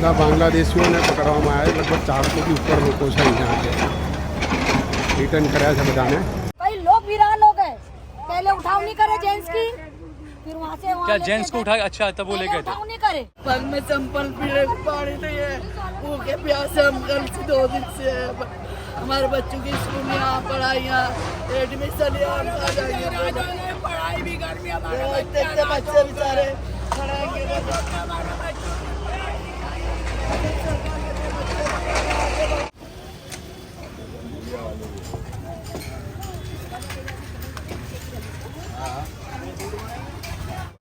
ना बांग्लादेशियों ने पकड़વામાં આવ્યા લગભગ 400 થી ઉપર લોકો છે यहाँ के रिटर्न કર્યા છે બધાને। कई लोग वीरान हो गए, पहले उठाव नहीं करे जेंट्स की, फिर वहाँ से क्या जेंट्स को उठाया? अच्छा तब वो ले गए थे। उठाव नहीं करे। पग में चंपल पीड़े पानी नहीं है, भूखे प्यासे हम कल से 2 दिन से है। हमारे बच्चों की स्कूल यहाँ पढ़ाइयाँ एडमिशन यहाँ पढ़ाई भी गर्मी हमारे बच्चे बेचारे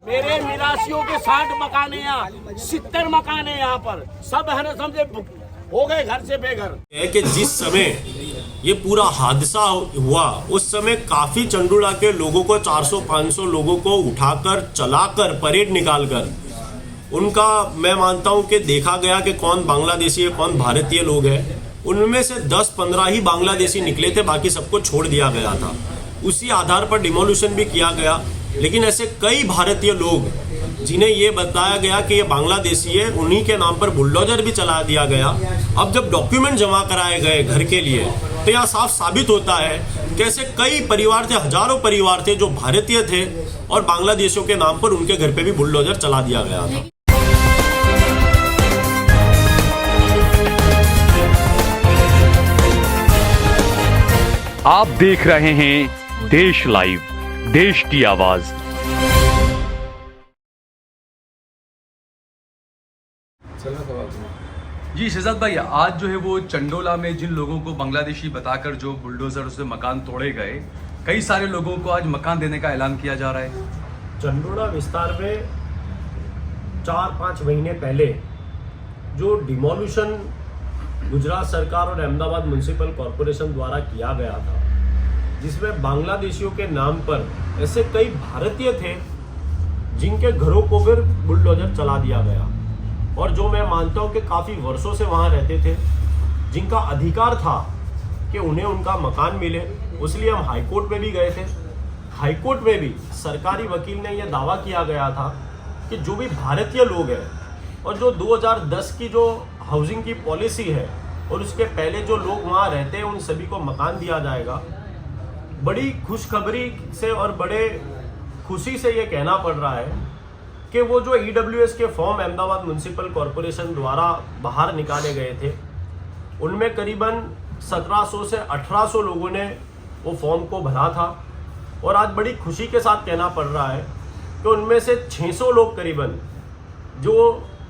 मेरे निराशियों के 60 मकान है यहाँ, 70 मकान है यहाँ पर, सब है ना समझे हो गए घर से बेघर। है कि जिस समय ये पूरा हादसा हुआ उस समय काफी चंडूला के लोगों को 400-500 लोगों को उठाकर चलाकर परेड निकालकर उनका मैं मानता हूं कि देखा गया कि कौन बांग्लादेशी है कौन भारतीय लोग हैं। उनमें से 10-15 ही बांग्लादेशी निकले थे, बाकी सबको छोड़ दिया गया था। उसी आधार पर डिमोलिशन भी किया गया, लेकिन ऐसे कई भारतीय लोग जिन्हें ये बताया गया कि ये बांग्लादेशी है, उन्हीं के नाम पर बुलडोजर भी चला दिया गया। अब जब डॉक्यूमेंट जमा कराए गए घर के लिए तो यह साफ साबित होता है कि ऐसे कई परिवार थे, हजारों परिवार थे जो भारतीय थे और बांग्लादेशियों के नाम पर उनके घर पे भी बुलडोजर चला दिया गया था। आप देख रहे हैं देश लाइव, देश की आवाज। जी शहजाद भाई, आज जो है वो चंडोला में जिन लोगों को बांग्लादेशी बताकर जो बुलडोजर से मकान तोड़े गए, कई सारे लोगों को आज मकान देने का ऐलान किया जा रहा है। चंडोला विस्तार में 4-5 महीने पहले जो डिमोलिशन गुजरात सरकार और अहमदाबाद म्युनिसिपल कॉरपोरेशन द्वारा किया गया था, जिसमें बांग्लादेशियों के नाम पर ऐसे कई भारतीय थे जिनके घरों को फिर बुलडोजर चला दिया गया, और जो मैं मानता हूं कि काफ़ी वर्षों से वहां रहते थे, जिनका अधिकार था कि उन्हें उनका मकान मिले। इसलिए हम हाईकोर्ट में भी गए थे। हाईकोर्ट में भी सरकारी वकील ने यह दावा किया गया था कि जो भी भारतीय लोग हैं और जो 2010 की जो हाउसिंग की पॉलिसी है और उसके पहले जो लोग वहाँ रहते हैं उन सभी को मकान दिया जाएगा। बड़ी खुशखबरी से और बड़े खुशी से ये कहना पड़ रहा है कि वो जो EWS के फॉर्म अहमदाबाद म्युनिसिपल कॉरपोरेशन द्वारा बाहर निकाले गए थे, उनमें करीबन 1700 से 1800 लोगों ने वो फॉर्म को भरा था, और आज बड़ी खुशी के साथ कहना पड़ रहा है कि उनमें से 600 लोग करीबन जो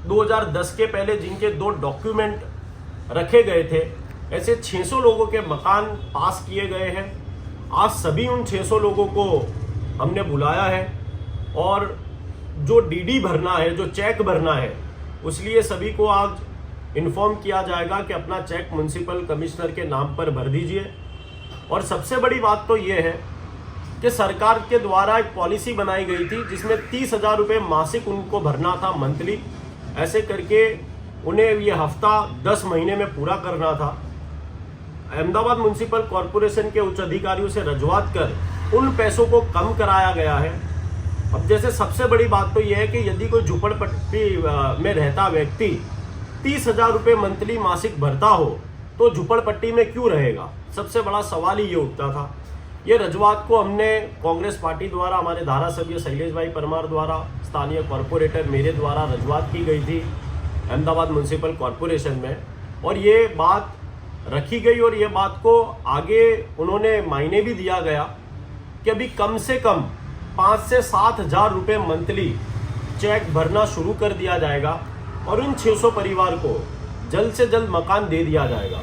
2010 के पहले जिनके 2 डॉक्यूमेंट रखे गए थे, ऐसे 600 लोगों के मकान पास किए गए हैं। आज सभी उन 600 लोगों को हमने बुलाया है, और जो डीडी भरना है, जो चेक भरना है, उसलिए सभी को आज इन्फॉर्म किया जाएगा कि अपना चेक म्युनिसिपल कमिश्नर के नाम पर भर दीजिए। और सबसे बड़ी बात तो ये है कि सरकार के द्वारा एक पॉलिसी बनाई गई थी जिसमें 30,000 रुपये मासिक उनको भरना था, मंथली। ऐसे करके उन्हें ये हफ्ता 10 महीने में पूरा करना था। अहमदाबाद म्युनिसिपल कॉरपोरेशन के उच्च अधिकारियों से रजूआत कर उन पैसों को कम कराया गया है। अब जैसे सबसे बड़ी बात तो यह है कि यदि कोई झुपड़पट्टी में रहता व्यक्ति 30,000 रुपये मंथली मासिक भरता हो तो झुपड़पट्टी में क्यों रहेगा? सबसे बड़ा सवाल ही ये उठता था। ये रजूआत को हमने कांग्रेस पार्टी द्वारा, हमारे धारासभ्य शैलेश भाई परमार द्वारा, स्थानीय कॉरपोरेटर मेरे द्वारा रजूआत की गई थी अहमदाबाद म्युनिसिपल कॉरपोरेशन में, और ये बात रखी गई। और ये बात को आगे उन्होंने मायने भी दिया गया कि अभी कम से कम 5 से 7,000 रुपये मंथली चेक भरना शुरू कर दिया जाएगा, और उन 600 परिवार को जल्द से जल्द मकान दे दिया जाएगा।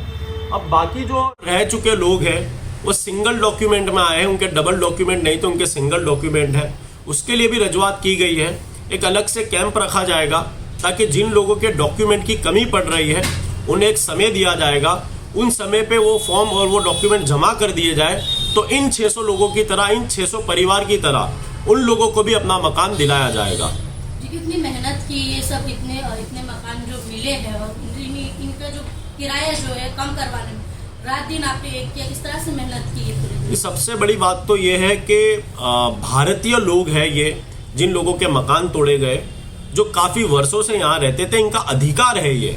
अब बाकी जो रह चुके लोग हैं वो सिंगल डॉक्यूमेंट में आए हैं, उनके डबल डॉक्यूमेंट नहीं तो उनके सिंगल डॉक्यूमेंट है, उसके लिए भी रजूआत की गई है। एक अलग से कैंप रखा जाएगा ताकि जिन लोगों के डॉक्यूमेंट की कमी पड़ रही है उन्हें एक समय दिया जाएगा, उन समय पे वो फॉर्म और वो डॉक्यूमेंट जमा कर दिए जाए, तो इन 600 लोगों की तरह, इन 600 परिवार की तरह उन लोगों को भी अपना मकान दिलाया जाएगा। इतनी मेहनत की, ये सब इतने मकान जो मिले हैं और इनका जो किराया जो है कम करवाने में, रात दिन आपने एक किया, किस तरह से मेहनत की है पूरे? सबसे बड़ी बात तो ये है कि भारतीय लोग हैं ये, जिन लोगों के मकान तोड़े गए, जो काफ़ी वर्षों से यहाँ रहते थे, इनका अधिकार है ये।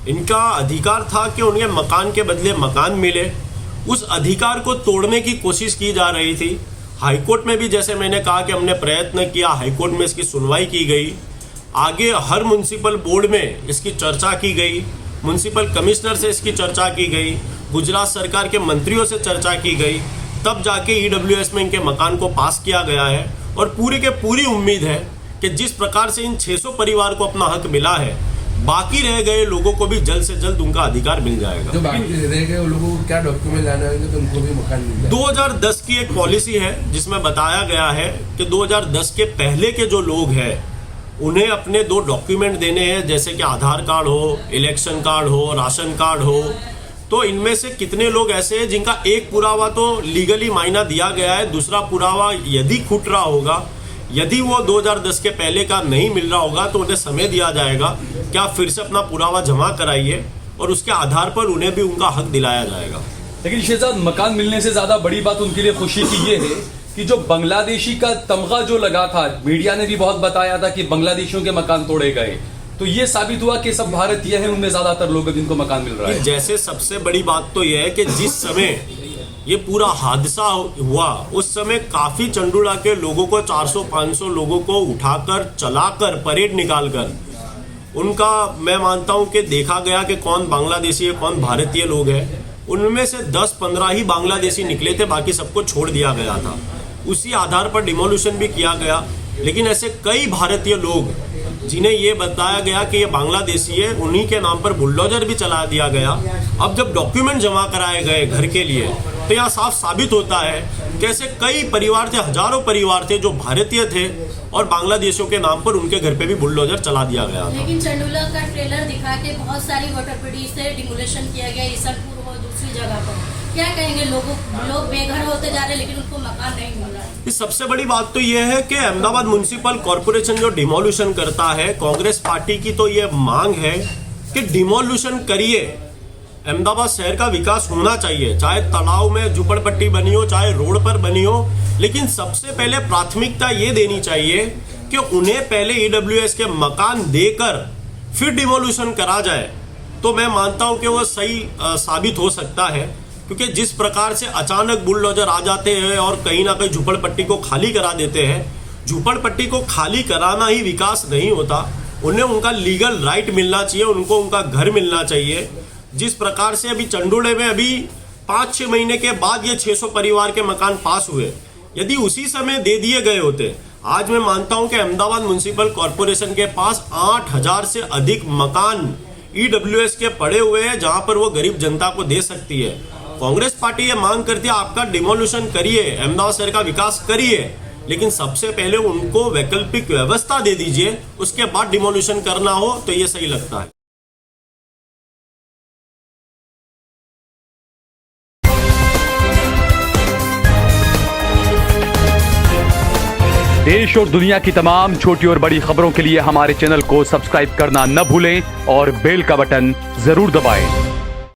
इनका अधिकार था कि उन्हें मकान के बदले मकान मिले। उस अधिकार को तोड़ने की कोशिश की जा रही थी। हाईकोर्ट में भी, जैसे मैंने कहा कि हमने प्रयत्न किया, हाईकोर्ट में इसकी सुनवाई की गई। आगे हर म्युनिसिपल बोर्ड में इसकी चर्चा की गई, म्युनिसिपल कमिश्नर से इसकी चर्चा की गई, गुजरात सरकार के मंत्रियों से चर्चा की गई, तब जाके ईडब्ल्यूएस में इनके मकान को पास किया गया है। और पूरी के पूरी उम्मीद है कि जिस प्रकार से इन 600 परिवार को अपना हक मिला है, बाकी रह गए लोगों को भी जल्द से जल्द उनका अधिकार मिल जाएगा। जो बाकी रह गए लोगों को क्या डॉक्यूमेंट लाना होंगे तो उनको भी मकान मिल जाएगा। 2010 की एक पॉलिसी है जिसमें बताया गया है कि 2010 के पहले के जो लोग हैं उन्हें अपने 2 डॉक्यूमेंट देने हैं, जैसे कि आधार कार्ड हो, इलेक्शन कार्ड हो, राशन कार्ड हो। तो इनमें से कितने लोग ऐसे हैं जिनका एक पुरावा तो लीगली मायना दिया गया है, दूसरा पुरावा यदि खुट रहा होगा, यदि वो 2010 के पहले का नहीं मिल रहा होगा तो उन्हें समय दिया जाएगा कि आप फिर से अपना पुरावा जमा कराइए और उसके आधार पर उन्हें भी उनका हक दिलाया जाएगा। लेकिन शहजाद, मकान मिलने से ज्यादा बड़ी बात उनके लिए खुशी की ये है कि जो बांग्लादेशी का तमगा जो लगा था, मीडिया ने भी बहुत बताया था कि बांग्लादेशियों के मकान तोड़े गए, तो ये साबित हुआ कि सब भारतीय हैं, उनमें ज्यादातर लोग जिनको मकान मिल रहा है। जैसे सबसे बड़ी बात तो यह है कि जिस समय ये पूरा हादसा हुआ उस समय काफी चंडूला के लोगों को, 400-500 लोगों को उठाकर, चलाकर, परेड निकालकर उनका, मैं मानता हूं कि देखा गया कि कौन बांग्लादेशी है, कौन भारतीय लोग हैं। उनमें से 10-15 ही बांग्लादेशी निकले थे, बाकी सबको छोड़ दिया गया था। उसी आधार पर डिमोलिशन भी किया गया। लेकिन ऐसे कई भारतीय लोग जिन्हें ये बताया गया कि ये बांग्लादेशी है, उन्हीं के नाम पर बुलडोजर भी चला दिया गया। अब जब डॉक्यूमेंट जमा कराए गए घर के लिए तो यह साफ साबित होता है कि ऐसे कई परिवार थे, हजारों परिवार थे जो भारतीय थे और बांग्लादेशियों के नाम पर उनके घर पे भी बुलडोजर चला दिया गया था। लेकिन चंडूला का ट्रेलर दिखा के बहुत सारी वाटर बॉडी से डिमोलिशन किया गया, ईसनपुर और दूसरी जगह पर। क्या कहेंगे? लोग बेघर होते जा रहे लेकिन उनको मकान नहीं मिल रहा है। सबसे बड़ी बात तो यह है कि अहमदाबाद म्युनिसिपल कॉर्पोरेशन जो डिमोल्यूशन करता है, कांग्रेस पार्टी की तो यह मांग है कि डिमोल्यूशन करिए। अहमदाबाद शहर का विकास होना चाहिए, चाहे तालाब में झुपड़पट्टी बनी हो, चाहे रोड पर बनी हो, लेकिन सबसे पहले प्राथमिकता ये देनी चाहिए कि उन्हें पहले ईडब्ल्यूएस के मकान देकर फिर डिमोल्यूशन करा जाए। तो मैं मानता हूं कि वो सही साबित हो सकता है, क्योंकि जिस प्रकार से अचानक बुलडोजर आ जाते हैं और कहीं ना कहीं झुपड़पट्टी को खाली करा देते हैं, झुपड़पट्टी को खाली कराना ही विकास नहीं होता। उन्हें उनका लीगल राइट मिलना चाहिए, उनको उनका घर मिलना चाहिए। जिस प्रकार से अभी चंडोले में अभी 5-6 महीने के बाद ये 600 परिवार के मकान पास हुए, यदि उसी समय दे दिए गए होते, आज मैं मानता हूं कि अहमदाबाद म्युनिसिपल कॉर्पोरेशन के पास 8000 से अधिक मकान ईडब्ल्यूएस के पड़े हुए हैं, जहां पर वो गरीब जनता को दे सकती है। कांग्रेस पार्टी ये मांग करती है आपका डिमोल्यूशन करिए, अहमदाबाद शहर का विकास करिए, लेकिन सबसे पहले उनको वैकल्पिक व्यवस्था दे दीजिए, उसके बाद डिमोल्यूशन करना हो तो ये सही लगता है। देश और दुनिया की तमाम छोटी और बड़ी खबरों के लिए हमारे चैनल को सब्सक्राइब करना न भूलें और बेल का बटन जरूर दबाएं।